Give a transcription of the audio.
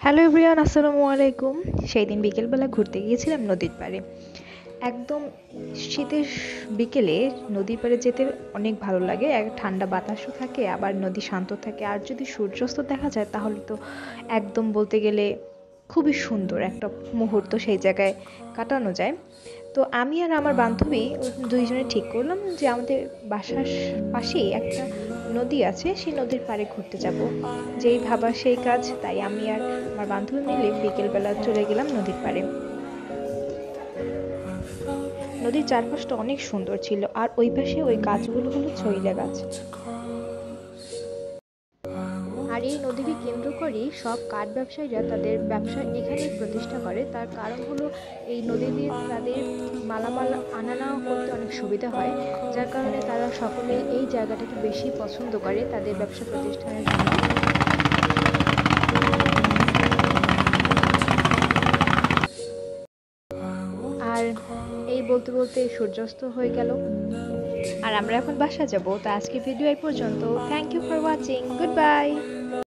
Hello everyone, আসসালামু আলাইকুম। সেই দিন বিকেলবেলা ঘুরতে গিয়েছিলাম নদীর পাড়ে। একদম শীতের বিকেলে নদীর পাড়ে যেতে অনেক ভালো লাগে। এক ঠান্ডা বাতাসও থাকে, আবার নদী শান্ত থাকে। আর যদি সূর্যাস্ত দেখা যায় তাহলে তো একদম বলতে গেলে খুবই সুন্দর একটা মুহূর্ত সেই জায়গায় কাটানো যায়। তো আমি আর আমার বান্ধবী দুইজনে ঠিক করলাম যে আমাদের বাসার পাশেই একটা নদী আছে, সেই নদীর পাড়ে ঘুরতে যাব। যেই ভাবা সেই কাজ, তাই আমি আর আমার বান্ধবী মিলে বিকেলবেলা চলে গেলাম নদীর পাড়ে। নদীর চারপাশটা অনেক সুন্দর ছিল, আর ওই পাশে ওই গাছগুলো হলো ছইলা গাছ। আর এই নদীকে কেন্দ্র করেই সব কাঠ ব্যবসায়ীরা তাদের ব্যবসা এখানেই প্রতিষ্ঠা করে। তার কারণ হলো এই নদী দিয়ে তাদের মালামাল আনা নেওয়া করতে অনেক সুবিধা হয়, যার কারণে তারা সকলে এই জায়গাটাকে বেশি পছন্দ করে তাদের ব্যবসা প্রতিষ্ঠানের জন্য। আর এই বলতে বলতে সূর্যাস্ত হয়ে গেল, আর আমরা এখন বাসা যাব। তো আজকে ভিডিও এই পর্যন্ত। Thank you for watching, good by.